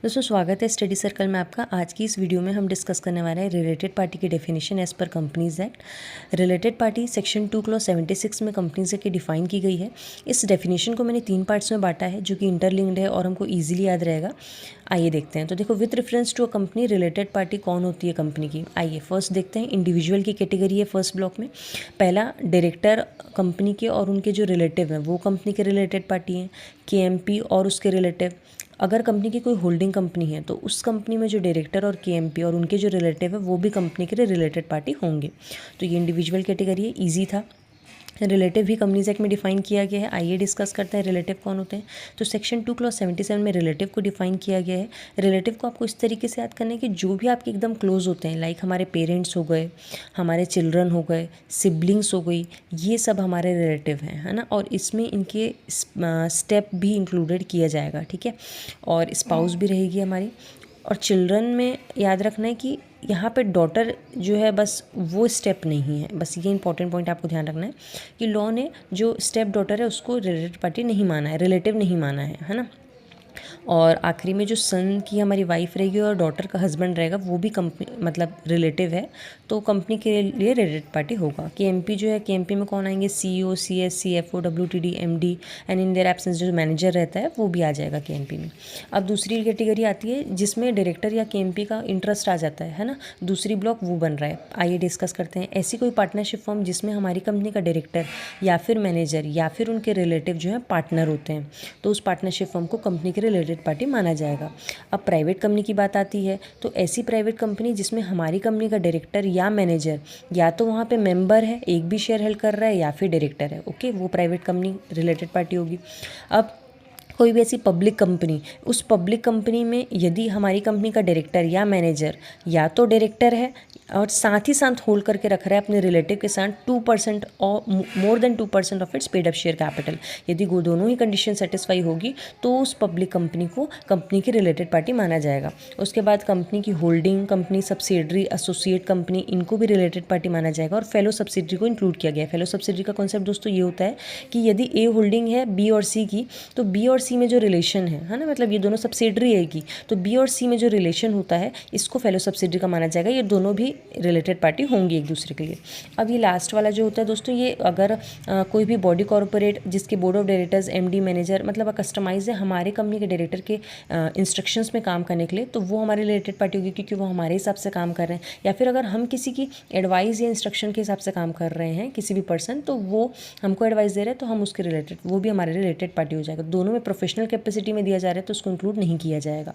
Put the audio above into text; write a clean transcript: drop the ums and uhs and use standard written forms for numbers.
दोस्तों स्वागत है स्टडी सर्कल में आपका। आज की इस वीडियो में हम डिस्कस करने वाले हैं रिलेटेड पार्टी की definition as per companies act. Related party section 2 clause 76 में कंपनीज एक्ट की डिफाइन की गई है। इस डेफिनेशन को मैंने 3 पार्ट्स में बांटा है जो कि इंटरलिंक्ड है और हमको ईजिली याद रहेगा। आइए देखते हैं। तो देखो, with reference to a company related party कौन होती है कंपनी की। आइए फर्स्ट देखते हैं। इंडिविजुअल की कैटेगरी है फर्स्ट ब्लॉक में। पहला, डायरेक्टर कंपनी के और उनके जो रिलेटिव हैं वो कंपनी के रिलेटेड पार्टी हैं। केएमपी और उसके रिलेटिव। अगर कंपनी की कोई होल्डिंग कंपनी है तो उस कंपनी में जो डायरेक्टर और केएमपी और उनके जो रिलेटिव है वो भी कंपनी के रिलेटेड पार्टी होंगे। तो ये इंडिविजुअल कैटेगरी है, ईजी था। रिलेटिव भी कंपनीज एक्ट में डिफाइन किया गया है। आइए डिस्कस करते हैं रिलेटिव कौन होते हैं। तो सेक्शन 2 क्लॉज 77 में रिलेटिव को डिफाइन किया गया है। रिलेटिव को आपको इस तरीके से याद करना है कि जो भी आपके एकदम क्लोज होते हैं, लाइक हमारे पेरेंट्स हो गए, हमारे चिल्ड्रन हो गए, सिबलिंग्स हो गई, ये सब हमारे रिलेटिव हैं, है ना। और इसमें इनके स्टेप भी इंक्लूडेड किया जाएगा, ठीक है। और स्पाउस भी रहेगी हमारी। और चिल्ड्रन में याद रखना है कि यहाँ पे डॉटर जो है बस वो स्टेप नहीं है। बस ये इंपॉर्टेंट पॉइंट आपको ध्यान रखना है कि लॉ ने जो स्टेप डॉटर है उसको रिलेटेड पार्टी नहीं माना है, रिलेटिव नहीं माना है ना। और आखिरी में जो सन की हमारी वाइफ रहेगी और डॉटर का हस्बैंड रहेगा वो भी कंपनी मतलब रिलेटिव है, तो कंपनी के लिए रिलेटेड पार्टी होगा। केएमपी जो है, केएमपी में कौन आएंगे, CEO, CS, CFO, WTD, MD and in their absence जो मैनेजर रहता है वो भी आ जाएगा केएमपी में। अब दूसरी कैटेगरी आती है जिसमें डायरेक्टर या केएमपी का इंटरेस्ट आ जाता है ना। दूसरी ब्लॉक वो बन रहा है। आइए डिस्कस करते हैं। ऐसी कोई पार्टनरशिप फॉर्म जिसमें हमारी कंपनी का डायरेक्टर या फिर मैनेजर या फिर उनके रिलेटिव जो है पार्टनर होते हैं, तो उस पार्टनरशिप फॉर्म को कंपनी के रिलेटेड पार्टी माना जाएगा। अब प्राइवेट कंपनी की बात आती है तो ऐसी प्राइवेट कंपनी जिसमें हमारी कंपनी का डायरेक्टर या मैनेजर या तो वहाँ पे मेंबर है, एक भी शेयर होल्ड कर रहा है, या फिर डायरेक्टर है, ओके, वो प्राइवेट कंपनी रिलेटेड पार्टी होगी। अब कोई भी ऐसी पब्लिक कंपनी, उस पब्लिक कंपनी में यदि हमारी कंपनी का डायरेक्टर या मैनेजर या तो डायरेक्टर है और साथ ही साथ होल्ड करके रख रहा है अपने रिलेटिव के साथ 2% और more than 2% of its paid up share capital, यदि वो दोनों ही कंडीशन सेटिस्फाई होगी तो उस पब्लिक कंपनी को कंपनी की रिलेटेड पार्टी माना जाएगा। उसके बाद कंपनी की holding company, subsidiary, associate company, इनको भी रिलेटेड पार्टी माना जाएगा। और फेलो सब्सिडरी को इंक्लूड किया गया है। फेलो सब्सिडरी का कॉन्सेप्ट दोस्तों ये होता है कि यदि ए होल्डिंग है बी और सी की, तो बी और सी में जो रिलेशन है ना, मतलब ये दोनों सब्सिडरी है की, तो बी और सी में जो रिलेशन होता है इसको फेलो सब्सिडरी का माना जाएगा। ये दोनों भी रिलेटेड पार्टी होंगी एक दूसरे के लिए। अब ये लास्ट वाला जो होता है दोस्तों, ये अगर कोई भी बॉडी कॉर्पोरेट जिसके board of directors, MD, manager मतलब कस्टमाइज है हमारे कंपनी के डायरेक्टर के इंस्ट्रक्शंस में काम करने के लिए, तो वो हमारी रिलेटेड पार्टी होगी क्योंकि वो हमारे हिसाब से काम कर रहे हैं। या फिर अगर हम किसी की एडवाइस या इंस्ट्रक्शन के हिसाब से काम कर रहे हैं, किसी भी पर्सन, तो वो हमको एडवाइस दे रहे हैं तो हम उसके रिलेटेड, वो भी हमारे रिलेटेड पार्टी हो जाएगा। दोनों में प्रोफेशनल कैपेसिटी में दिया जा रहा है तो उसको इंक्लूड नहीं किया जाएगा।